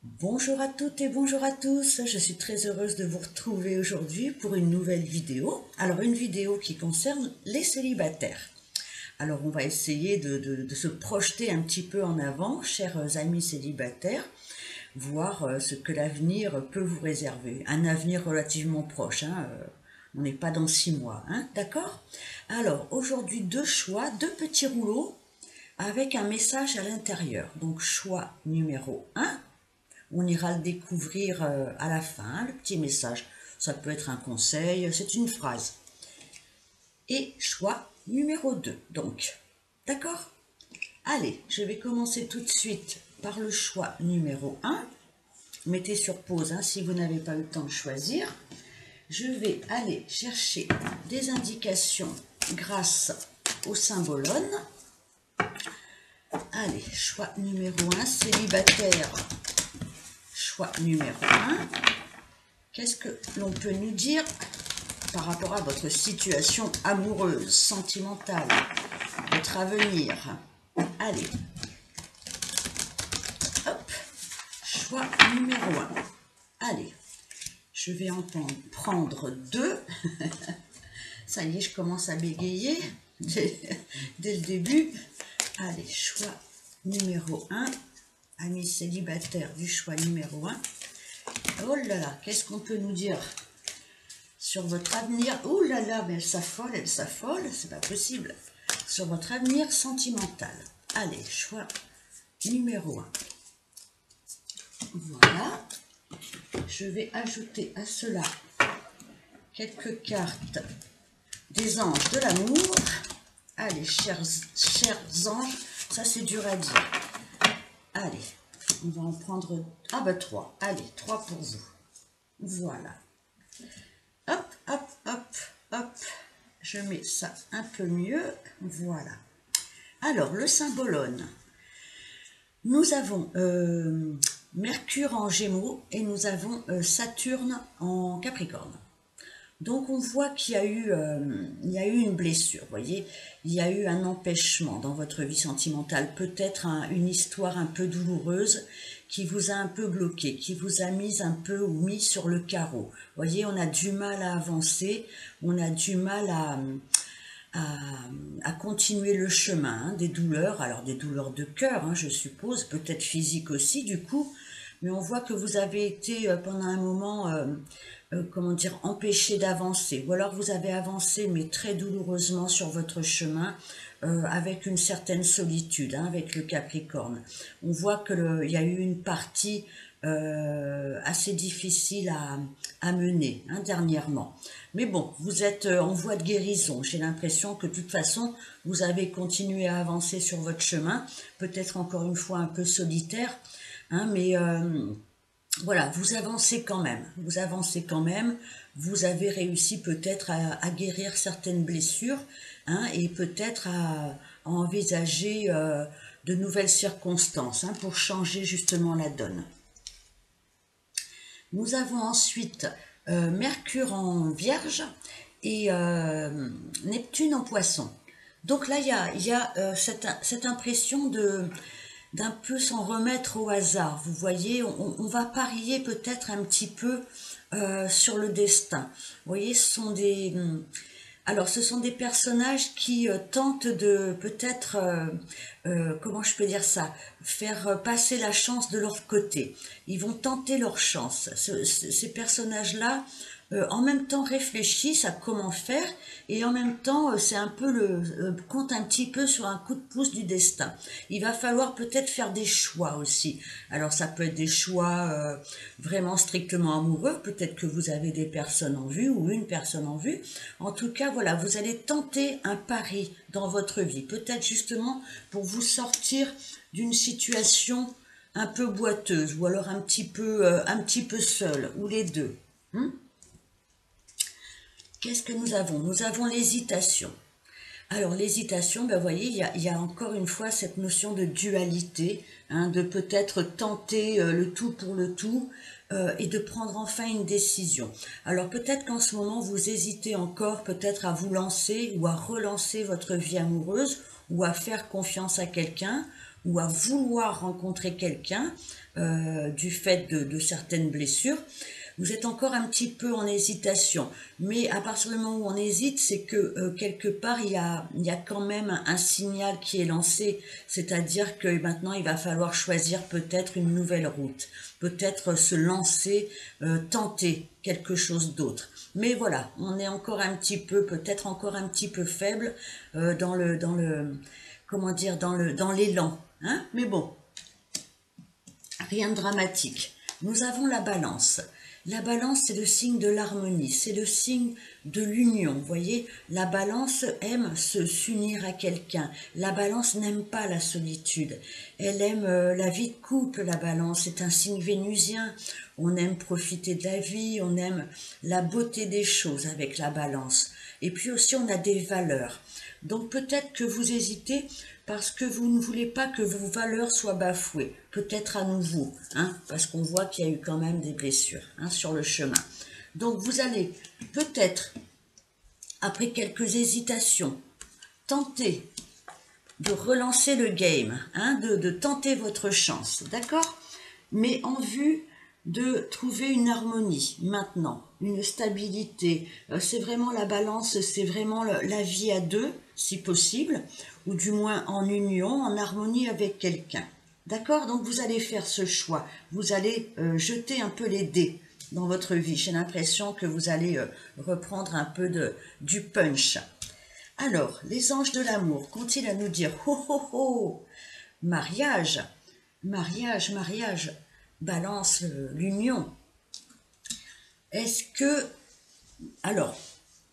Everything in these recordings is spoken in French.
Bonjour à toutes et bonjour à tous, je suis très heureuse de vous retrouver aujourd'hui pour une nouvelle vidéo. Alors une vidéo qui concerne les célibataires. Alors on va essayer de se projeter un petit peu en avant, chers amis célibataires, voir ce que l'avenir peut vous réserver. Un avenir relativement proche, hein, on n'est pas dans 6 mois, hein, d'accord? Alors aujourd'hui deux choix, deux petits rouleaux avec un message à l'intérieur. Donc choix numéro 1. On ira le découvrir à la fin, le petit message. Ça peut être un conseil, c'est une phrase. Et choix numéro 2, donc. D'accord? Allez, je vais commencer tout de suite par le choix numéro 1. Mettez sur pause hein, si vous n'avez pas eu le temps de choisir. Je vais aller chercher des indications grâce au symbolone. Allez, choix numéro 1, célibataire. Choix numéro 1. Qu'est-ce que l'on peut nous dire par rapport à votre situation amoureuse, sentimentale, votre avenir? Allez. Hop. Choix numéro 1. Allez. Je vais en prendre 2. Ça y est, je commence à bégayer dès le début. Allez, choix numéro 1. Amis célibataires du choix numéro 1. Oh là là, qu'est-ce qu'on peut nous dire sur votre avenir? Oh là là, mais elle s'affole, c'est pas possible. Sur votre avenir sentimental. Allez, choix numéro 1. Voilà. Je vais ajouter à cela quelques cartes des anges de l'amour. Allez, chers anges, ça c'est dur à dire. Allez, on va en prendre... Ah bah 3. Allez, 3 pour vous. Voilà. Hop, hop, hop, hop. Je mets ça un peu mieux. Voilà. Alors, le symbolone. Nous avons Mercure en Gémeaux et nous avons Saturne en Capricorne. Donc on voit qu'il y a eu une blessure, vous voyez, il y a eu un empêchement dans votre vie sentimentale, peut-être une histoire un peu douloureuse qui vous a un peu bloqué, qui vous a mis un peu ou mis sur le carreau. Vous voyez, on a du mal à avancer, on a du mal à continuer le chemin, hein, des douleurs, alors des douleurs de cœur, hein, je suppose, peut-être physiques aussi du coup, mais on voit que vous avez été pendant un moment, comment dire, empêché d'avancer, ou alors vous avez avancé mais très douloureusement sur votre chemin, avec une certaine solitude, hein, avec le Capricorne. On voit qu'il y a eu une partie assez difficile à mener hein, dernièrement. Mais bon, vous êtes en voie de guérison. J'ai l'impression que de toute façon, vous avez continué à avancer sur votre chemin, peut-être encore une fois un peu solitaire, hein, mais voilà, vous avancez quand même. Vous avancez quand même. Vous avez réussi peut-être à guérir certaines blessures hein, et peut-être à envisager de nouvelles circonstances hein, pour changer justement la donne. Nous avons ensuite Mercure en Vierge et Neptune en Poisson. Donc là, il y a cette impression d'un peu s'en remettre au hasard. Vous voyez, on va parier peut-être un petit peu sur le destin. Vous voyez, ce sont des personnages qui tentent de peut-être, comment je peux dire ça, faire passer la chance de leur côté. Ils vont tenter leur chance. Ces personnages-là, en même temps réfléchissent à comment faire et en même temps c'est un peu compte un petit peu sur un coup de pouce du destin. Il va falloir peut-être faire des choix aussi. Alors ça peut être des choix vraiment strictement amoureux, peut-être que vous avez des personnes en vue ou une personne en vue. En tout cas voilà, vous allez tenter un pari dans votre vie, peut-être justement pour vous sortir d'une situation un peu boiteuse ou alors un petit peu seul ou les deux. Qu'est-ce que nous avons? Nous avons l'hésitation. Alors l'hésitation, ben, vous voyez, il y a encore une fois cette notion de dualité, hein, de peut-être tenter le tout pour le tout et de prendre enfin une décision. Alors peut-être qu'en ce moment, vous hésitez encore peut-être à vous lancer ou à relancer votre vie amoureuse ou à faire confiance à quelqu'un ou à vouloir rencontrer quelqu'un. du fait de certaines blessures. Vous êtes encore un petit peu en hésitation, mais à partir du moment où on hésite, c'est que quelque part il y a quand même un signal qui est lancé, c'est-à-dire que maintenant il va falloir choisir peut-être une nouvelle route, peut-être se lancer, tenter quelque chose d'autre. Mais voilà, on est encore un petit peu, peut-être encore un petit peu faible comment dire, dans l'élan, hein. Mais bon, rien de dramatique. Nous avons la balance. La balance, c'est le signe de l'harmonie, c'est le signe de l'union. Vous voyez, la balance aime s'unir à quelqu'un. La balance n'aime pas la solitude. Elle aime la vie de couple, la balance. C'est un signe vénusien. On aime profiter de la vie, on aime la beauté des choses avec la balance. Et puis aussi, on a des valeurs. Donc peut-être que vous hésitez parce que vous ne voulez pas que vos valeurs soient bafouées. Peut-être à nouveau, hein, parce qu'on voit qu'il y a eu quand même des blessures, hein, sur le chemin. Donc vous allez peut-être, après quelques hésitations, tenter de relancer le game, hein, de tenter votre chance, d'accord? Mais en vue de trouver une harmonie maintenant, une stabilité. C'est vraiment la balance, c'est vraiment la vie à deux, si possible, ou du moins en union, en harmonie avec quelqu'un. D'accord? Donc vous allez faire ce choix, vous allez jeter un peu les dés dans votre vie. J'ai l'impression que vous allez reprendre un peu du punch. Alors, les anges de l'amour qu'ont-ils à nous dire? Oh oh oh! Mariage, mariage, mariage, balance l'union. Est-ce que, alors,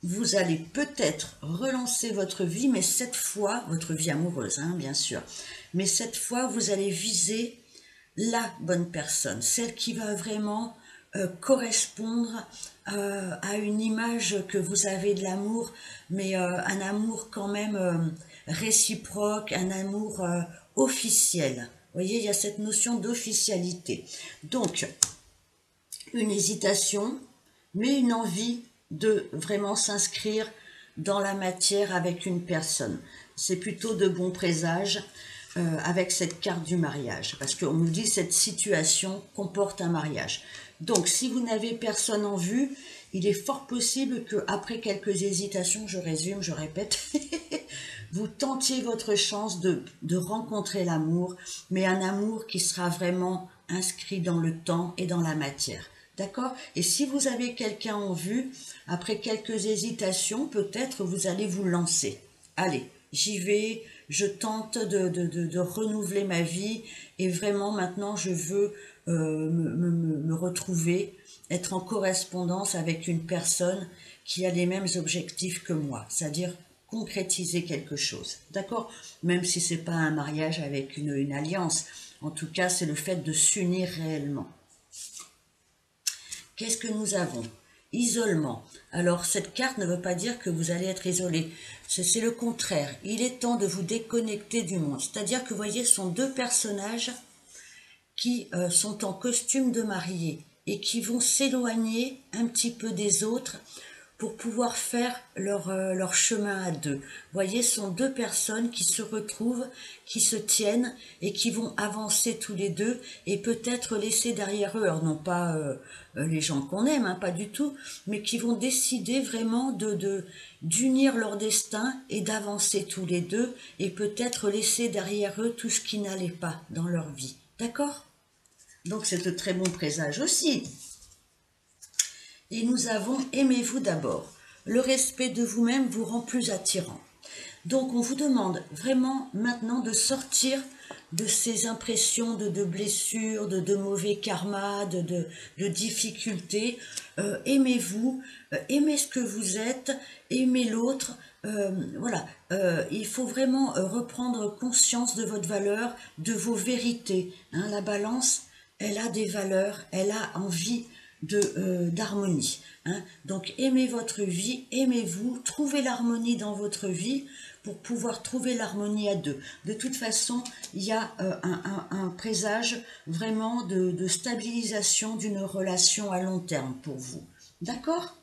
vous allez peut-être relancer votre vie, mais cette fois, votre vie amoureuse, hein, bien sûr, mais cette fois, vous allez viser la bonne personne, celle qui va vraiment correspondre à une image que vous avez de l'amour, mais un amour quand même réciproque, un amour officiel. Vous voyez, il y a cette notion d'officialité. Donc, une hésitation, mais une envie de vraiment s'inscrire dans la matière avec une personne. C'est plutôt de bons présages avec cette carte du mariage, parce qu'on nous dit cette situation comporte un mariage. Donc, si vous n'avez personne en vue, il est fort possible qu'après quelques hésitations, je résume, je répète, vous tentiez votre chance de rencontrer l'amour, mais un amour qui sera vraiment inscrit dans le temps et dans la matière. D'accord? Et si vous avez quelqu'un en vue, après quelques hésitations, peut-être vous allez vous lancer. Allez, j'y vais, je tente de renouveler ma vie et vraiment maintenant je veux me retrouver, être en correspondance avec une personne qui a les mêmes objectifs que moi, c'est-à-dire concrétiser quelque chose. D'accord? Même si c'est pas un mariage avec une alliance, en tout cas c'est le fait de s'unir réellement. Qu'est-ce que nous avons? Isolement. Alors, cette carte ne veut pas dire que vous allez être isolé. C'est le contraire. Il est temps de vous déconnecter du monde. C'est-à-dire que, vous voyez, ce sont deux personnages qui sont en costume de mariés et qui vont s'éloigner un petit peu des autres pour pouvoir faire leur chemin à deux. Vous voyez, ce sont deux personnes qui se retrouvent, qui se tiennent et qui vont avancer tous les deux et peut-être laisser derrière eux, alors non pas les gens qu'on aime, hein, pas du tout, mais qui vont décider vraiment d'unir leur destin et d'avancer tous les deux et peut-être laisser derrière eux tout ce qui n'allait pas dans leur vie. D'accord? Donc c'est de très bons présages aussi. Et nous avons « Aimez-vous d'abord ». Le respect de vous-même vous rend plus attirant. Donc on vous demande vraiment maintenant de sortir de ces impressions de blessures, de mauvais karma, de difficultés. Aimez-vous, aimez ce que vous êtes, aimez l'autre. Voilà, il faut vraiment reprendre conscience de votre valeur, de vos vérités. Hein, la balance, elle a des valeurs, elle a envie d'harmonie. Hein. Donc aimez votre vie, aimez-vous, trouvez l'harmonie dans votre vie pour pouvoir trouver l'harmonie à deux. De toute façon, il y a un présage vraiment de stabilisation d'une relation à long terme pour vous. D'accord?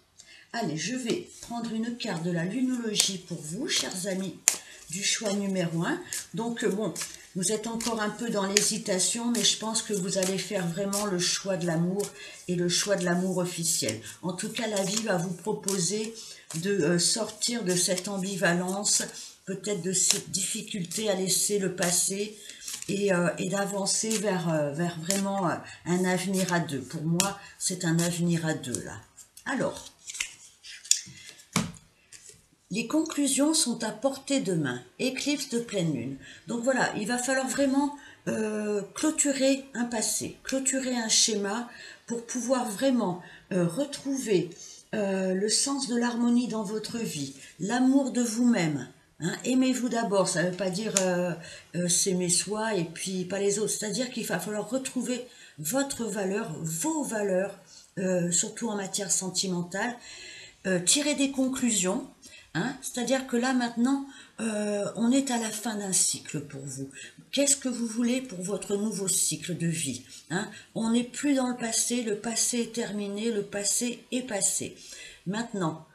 Allez, je vais prendre une carte de la lunologie pour vous, chers amis du choix numéro 1. Donc, bon, vous êtes encore un peu dans l'hésitation, mais je pense que vous allez faire vraiment le choix de l'amour et le choix de l'amour officiel. En tout cas, la vie va vous proposer de sortir de cette ambivalence, peut-être de cette difficulté à laisser le passé et d'avancer vers vraiment un avenir à deux. Pour moi, c'est un avenir à deux, là. Alors, les conclusions sont à portée de main. Éclipse de pleine lune. Donc voilà, il va falloir vraiment clôturer un passé, clôturer un schéma pour pouvoir vraiment retrouver le sens de l'harmonie dans votre vie, l'amour de vous-même. Hein, aimez-vous d'abord, ça ne veut pas dire s'aimer soi et puis pas les autres. C'est-à-dire qu'il va falloir retrouver votre valeur, vos valeurs, surtout en matière sentimentale, tirer des conclusions. Hein, c'est-à-dire que là maintenant, on est à la fin d'un cycle pour vous. Qu'est-ce que vous voulez pour votre nouveau cycle de vie, hein? On n'est plus dans le passé est terminé, le passé est passé. Maintenant,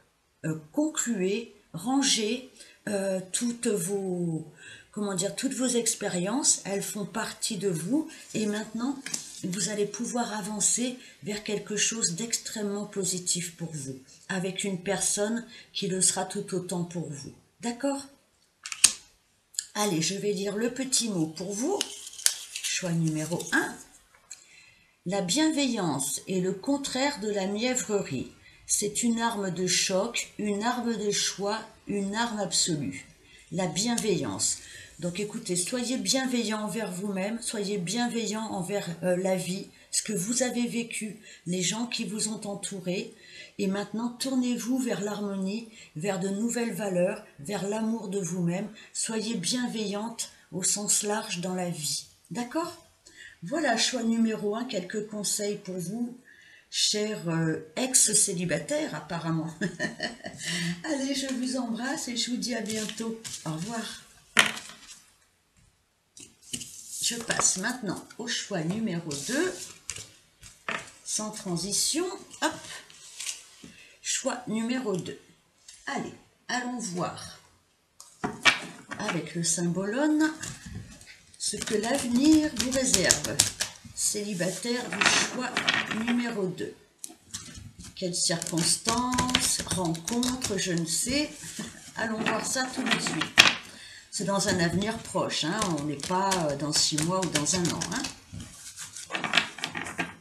concluez, rangez toutes vos, comment dire, toutes vos expériences, elles font partie de vous et maintenant, vous allez pouvoir avancer vers quelque chose d'extrêmement positif pour vous, avec une personne qui le sera tout autant pour vous. D'accord? Allez, je vais lire le petit mot pour vous. Choix numéro 1. La bienveillance est le contraire de la mièvrerie. C'est une arme de choc, une arme de choix, une arme absolue. La bienveillance. Donc écoutez, soyez bienveillant envers vous-même, soyez bienveillant envers la vie, ce que vous avez vécu, les gens qui vous ont entouré. Et maintenant, tournez-vous vers l'harmonie, vers de nouvelles valeurs, vers l'amour de vous-même. Soyez bienveillante au sens large dans la vie. D'accord ? Voilà, choix numéro 1, quelques conseils pour vous, chers ex-célibataires apparemment. Allez, je vous embrasse et je vous dis à bientôt. Au revoir. Je passe maintenant au choix numéro 2, sans transition. Hop, choix numéro 2. Allez, allons voir avec le symbolone ce que l'avenir vous réserve. Célibataire du choix numéro 2. Quelles circonstances, rencontres, je ne sais. Allons voir ça tout de suite. C'est dans un avenir proche, hein. On n'est pas dans 6 mois ou dans un an. Hein.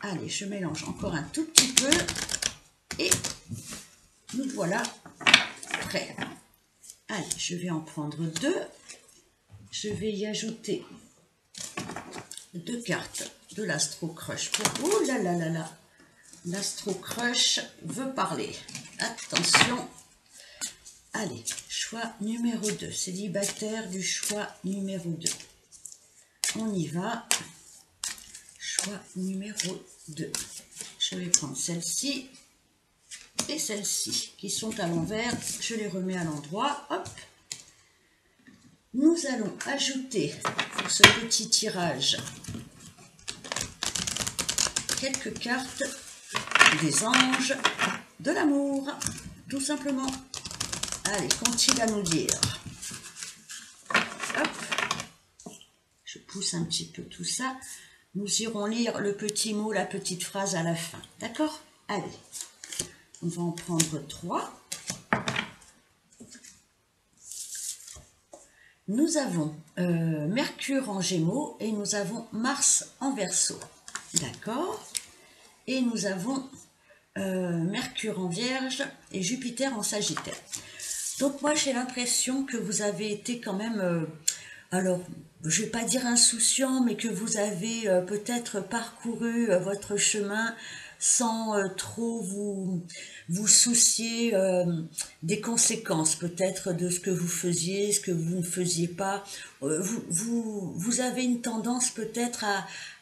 Allez, je mélange encore un tout petit peu. Et nous voilà prêts. Allez, je vais en prendre 2. Je vais y ajouter 2 cartes de l'Astro Crush pour vous. Oh là là là là. L'Astro Crush veut parler. Attention. Allez, choix numéro 2. Célibataire du choix numéro 2. On y va. Choix numéro 2. Je vais prendre celle-ci et celle-ci qui sont à l'envers. Je les remets à l'endroit. Hop. Nous allons ajouter pour ce petit tirage quelques cartes des anges de l'amour, tout simplement. Allez, qu'ont-ils à nous dire? Hop, je pousse un petit peu tout ça. Nous irons lire le petit mot, la petite phrase à la fin. D'accord? Allez, on va en prendre 3. Nous avons Mercure en Gémeaux et nous avons Mars en Verseau. D'accord? Et nous avons Mercure en Vierge et Jupiter en Sagittaire. Donc moi j'ai l'impression que vous avez été quand même, alors je ne vais pas dire insouciant, mais que vous avez peut-être parcouru votre chemin sans trop vous soucier des conséquences peut-être de ce que vous faisiez, ce que vous ne faisiez pas. Vous avez une tendance peut-être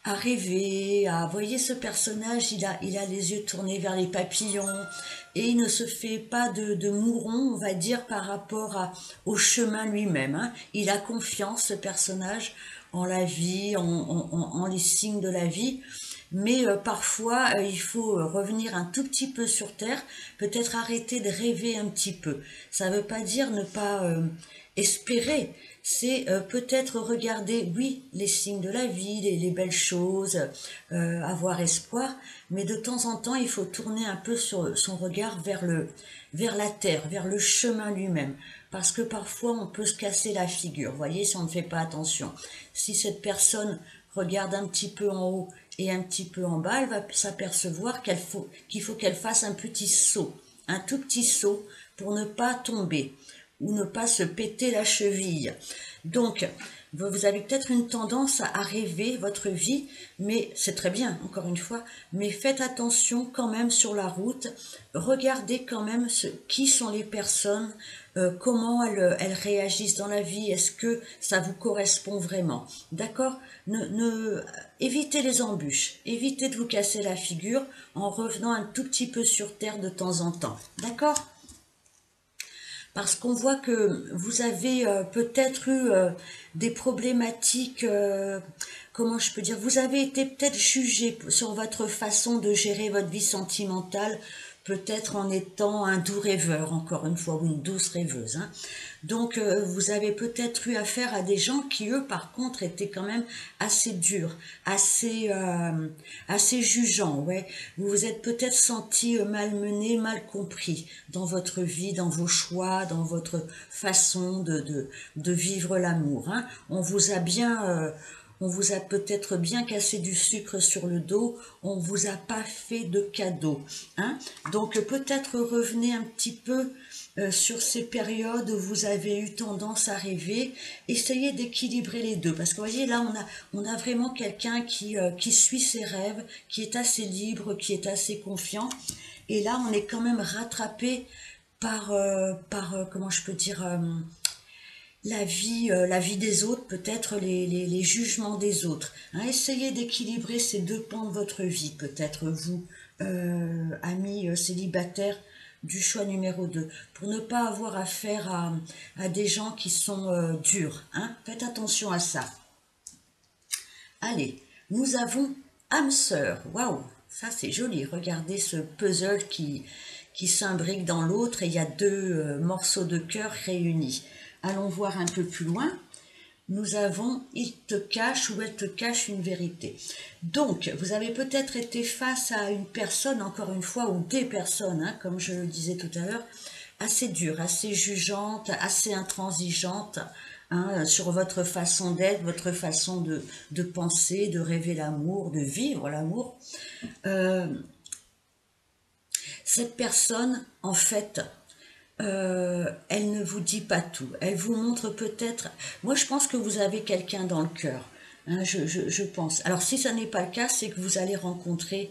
à rêver, à voyez ce personnage, il a les yeux tournés vers les papillons et il ne se fait pas de mouron, on va dire, par rapport au chemin lui-même. Hein. Il a confiance, ce personnage, en la vie, en les signes de la vie. Mais parfois, il faut revenir un tout petit peu sur Terre, peut-être arrêter de rêver un petit peu. Ça ne veut pas dire ne pas espérer, c'est peut-être regarder, oui, les signes de la vie, les belles choses, avoir espoir, mais de temps en temps, il faut tourner un peu son regard vers la terre, vers le chemin lui-même, parce que parfois on peut se casser la figure, vous voyez, si on ne fait pas attention. Si cette personne regarde un petit peu en haut et un petit peu en bas, elle va s'apercevoir qu'il faut qu'elle fasse un petit saut, un tout petit saut pour ne pas tomber ou ne pas se péter la cheville. Donc, vous avez peut-être une tendance à rêver votre vie, mais c'est très bien, encore une fois, mais faites attention quand même sur la route, regardez quand même qui sont les personnes, comment elles réagissent dans la vie, est-ce que ça vous correspond vraiment, d'accord? Évitez les embûches, évitez de vous casser la figure en revenant un tout petit peu sur terre de temps en temps, d'accord? Parce qu'on voit que vous avez peut-être eu des problématiques, comment je peux dire, vous avez été peut-être jugé sur votre façon de gérer votre vie sentimentale, peut-être en étant un doux rêveur, encore une fois, ou une douce rêveuse, hein. Donc, vous avez peut-être eu affaire à des gens qui, eux, par contre, étaient quand même assez durs, assez jugeants, ouais. Vous vous êtes peut-être senti malmené, mal compris dans votre vie, dans vos choix, dans votre façon de vivre l'amour, hein. On vous a peut-être bien cassé du sucre sur le dos, on vous a pas fait de cadeau, hein. Donc peut-être revenez un petit peu sur ces périodes où vous avez eu tendance à rêver, essayez d'équilibrer les deux, parce que vous voyez là on a vraiment quelqu'un qui suit ses rêves, qui est assez libre, qui est assez confiant, et là on est quand même rattrapé par, comment je peux dire, la vie des autres, peut-être les jugements des autres, hein. Essayez d'équilibrer ces deux pans de votre vie, peut-être vous, amis célibataires du choix numéro 2, pour ne pas avoir affaire à des gens qui sont durs, hein. Faites attention à ça. Allez, nous avons âme sœur, waouh, ça c'est joli, regardez ce puzzle qui s'imbrique dans l'autre et il y a deux morceaux de cœur réunis. Allons voir un peu plus loin. Nous avons « Il te cache ou elle te cache une vérité ». Donc, vous avez peut-être été face à une personne, encore une fois, ou des personnes, hein, comme je le disais tout à l'heure, assez dures, assez jugeantes, assez intransigeantes, hein, sur votre façon d'être, votre façon de penser, de rêver l'amour, de vivre l'amour. Cette personne, en fait, elle ne vous dit pas tout. Elle vous montre peut-être... Moi, je pense que vous avez quelqu'un dans le cœur, hein, je pense. Alors, si ça n'est pas le cas, c'est que vous allez rencontrer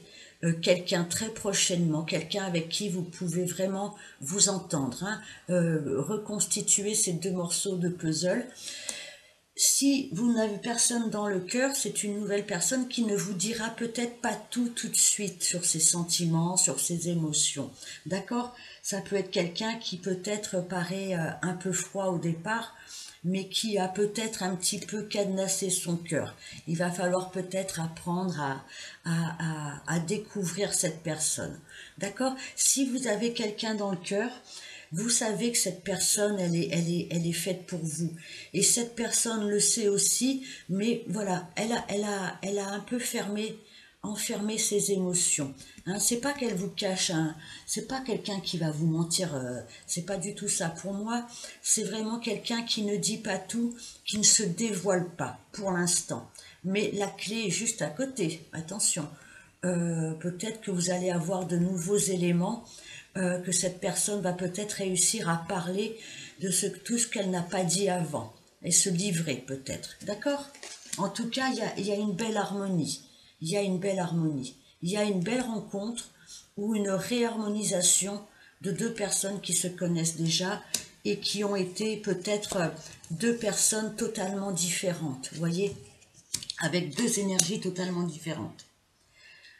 quelqu'un très prochainement, quelqu'un avec qui vous pouvez vraiment vous entendre, hein, reconstituer ces deux morceaux de puzzle. Si vous n'avez personne dans le cœur, c'est une nouvelle personne qui ne vous dira peut-être pas tout de suite sur ses sentiments, sur ses émotions. D'accord? Ça peut être quelqu'un qui peut-être paraît un peu froid au départ, mais qui a peut-être un petit peu cadenassé son cœur. Il va falloir peut-être apprendre à découvrir cette personne. D'accord? Si vous avez quelqu'un dans le cœur, vous savez que cette personne, elle est faite pour vous. Et cette personne le sait aussi, mais voilà, elle a un peu enfermé ses émotions. Hein, c'est pas qu'elle vous cache, c'est pas quelqu'un qui va vous mentir, c'est pas du tout ça. Pour moi, c'est vraiment quelqu'un qui ne dit pas tout, qui ne se dévoile pas pour l'instant. Mais la clé est juste à côté, attention. Peut-être que vous allez avoir de nouveaux éléments, que cette personne va peut-être réussir à parler de tout ce qu'elle n'a pas dit avant, et se livrer peut-être, d'accord? En tout cas, il y a une belle harmonie, il y a une belle harmonie, il y a une belle rencontre ou une réharmonisation de deux personnes qui se connaissent déjà et qui ont été peut-être deux personnes totalement différentes, vous voyez, avec deux énergies totalement différentes.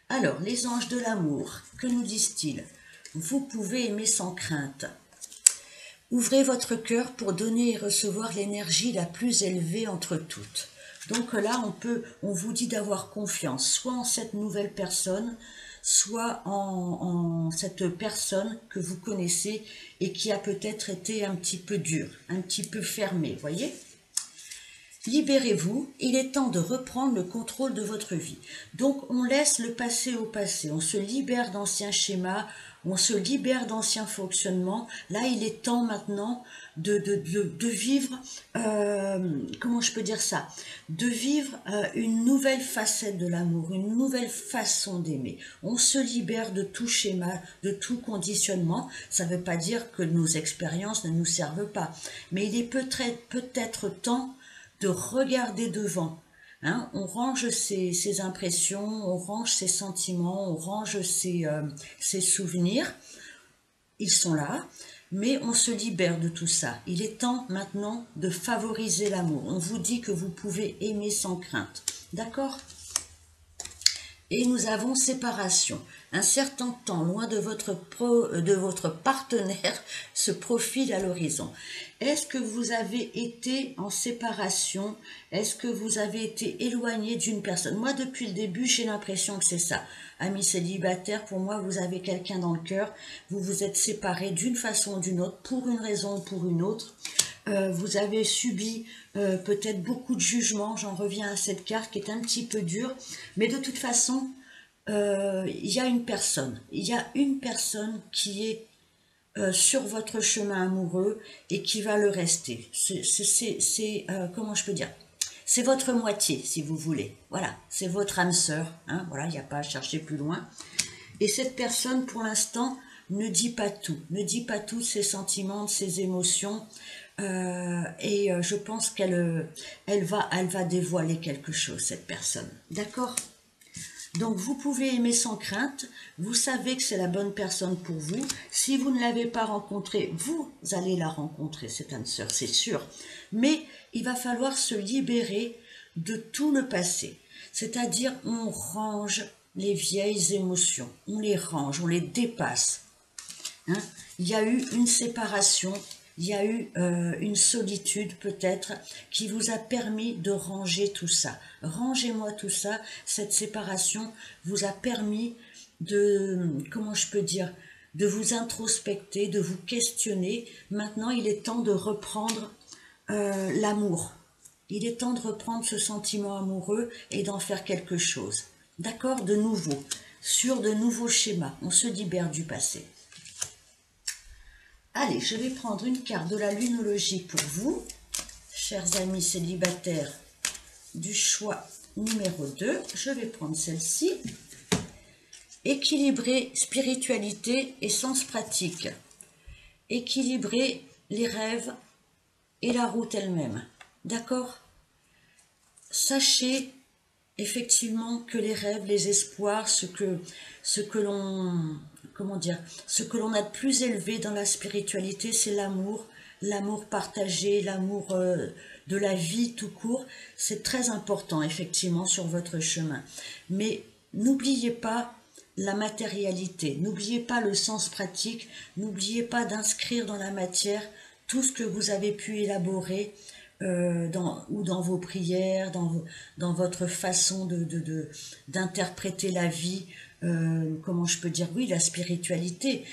Alors, les anges de l'amour, que nous disent-ils? Vous pouvez aimer sans crainte. Ouvrez votre cœur pour donner et recevoir l'énergie la plus élevée entre toutes. Donc là, on vous dit d'avoir confiance, soit en cette nouvelle personne, soit en cette personne que vous connaissez et qui a peut-être été un petit peu dure, un petit peu fermée, voyez? Libérez-vous, il est temps de reprendre le contrôle de votre vie. Donc on laisse le passé au passé, on se libère d'anciens schémas, on se libère d'anciens fonctionnements. Là, il est temps maintenant de vivre, comment je peux dire ça, de vivre une nouvelle facette de l'amour, une nouvelle façon d'aimer. On se libère de tout schéma, de tout conditionnement. Ça ne veut pas dire que nos expériences ne nous servent pas, mais il est peut-être temps de regarder devant. Hein, on range ses impressions, on range ses sentiments, on range ses souvenirs. Ils sont là, mais on se libère de tout ça. Il est temps maintenant de favoriser l'amour. On vous dit que vous pouvez aimer sans crainte. D'accord ? Et nous avons séparation. Un certain temps loin de votre partenaire se profile à l'horizon. Est-ce que vous avez été en séparation? Est-ce que vous avez été éloigné d'une personne? Moi, depuis le début, j'ai l'impression que c'est ça. Amis célibataires, pour moi, vous avez quelqu'un dans le cœur. Vous vous êtes séparés d'une façon ou d'une autre, pour une raison ou pour une autre. Vous avez subi peut-être beaucoup de jugements, j'en reviens à cette carte qui est un petit peu dure, mais de toute façon, il y a une personne qui est sur votre chemin amoureux et qui va le rester. C'est comment je peux dire? C'est votre moitié, si vous voulez. Voilà, c'est votre âme sœur. Hein, voilà, il n'y a pas à chercher plus loin. Et cette personne, pour l'instant, ne dit pas tout de ses sentiments, de ses émotions. Je pense qu'elle va dévoiler quelque chose, cette personne. D'accord? Donc vous pouvez aimer sans crainte, vous savez que c'est la bonne personne pour vous. Si vous ne l'avez pas rencontrée, vous allez la rencontrer, cette âme sœur, c'est sûr. Mais il va falloir se libérer de tout le passé. C'est-à-dire, on range les vieilles émotions, on les range, on les dépasse. Hein? Il y a eu une séparation, il y a eu une solitude peut-être qui vous a permis de ranger tout ça. Rangez-moi tout ça, cette séparation vous a permis de, comment je peux dire, de vous introspecter, de vous questionner. Maintenant, il est temps de reprendre l'amour. Il est temps de reprendre ce sentiment amoureux et d'en faire quelque chose. D'accord? De nouveau, sur de nouveaux schémas. On se libère du passé. Allez, je vais prendre une carte de la lunologie pour vous, chers amis célibataires du choix numéro 2. Je vais prendre celle-ci. Équilibrer spiritualité et sens pratique. Équilibrer les rêves et la route elle-même. D'accord? Sachez effectivement que les rêves, les espoirs, ce que l'on, comment dire, ce que l'on a de plus élevé dans la spiritualité, c'est l'amour, l'amour partagé, l'amour de la vie tout court. C'est très important effectivement sur votre chemin. Mais n'oubliez pas la matérialité, n'oubliez pas le sens pratique, n'oubliez pas d'inscrire dans la matière tout ce que vous avez pu élaborer dans vos prières, dans votre façon d'interpréter la vie, comment je peux dire, oui, la spiritualité,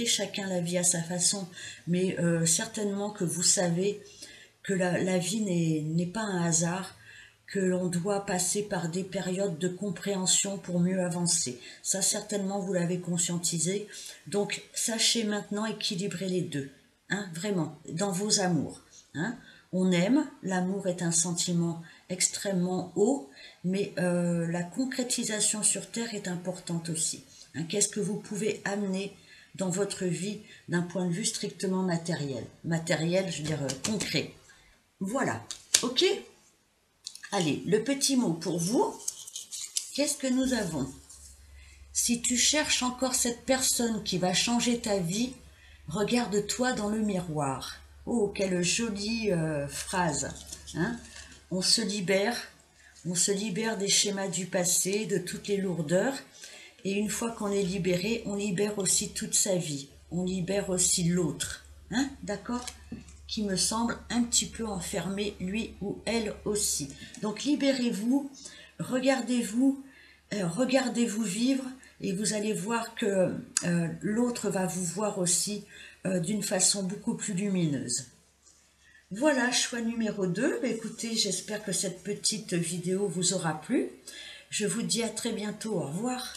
chacun la vit à sa façon, mais certainement que vous savez que la vie n'est pas un hasard, que l'on doit passer par des périodes de compréhension pour mieux avancer. Ça, certainement, vous l'avez conscientisé. Donc, sachez maintenant équilibrer les deux, hein, vraiment, dans vos amours. Hein. On aime, l'amour est un sentiment extrêmement haut, mais la concrétisation sur Terre est importante aussi. Hein. Qu'est-ce que vous pouvez amener dans votre vie d'un point de vue strictement matériel? Matériel, je veux dire concret. Voilà, ok? Allez, le petit mot pour vous, qu'est-ce que nous avons? Si tu cherches encore cette personne qui va changer ta vie, regarde-toi dans le miroir. Oh, quelle jolie phrase, hein? On se libère des schémas du passé, de toutes les lourdeurs, et une fois qu'on est libéré, on libère aussi toute sa vie, on libère aussi l'autre, hein? D'accord? Qui me semble un petit peu enfermé, lui ou elle aussi. Donc libérez-vous, regardez-vous regardez-vous vivre et vous allez voir que l'autre va vous voir aussi d'une façon beaucoup plus lumineuse. Voilà, choix numéro 2. Écoutez, j'espère que cette petite vidéo vous aura plu. Je vous dis à très bientôt. Au revoir.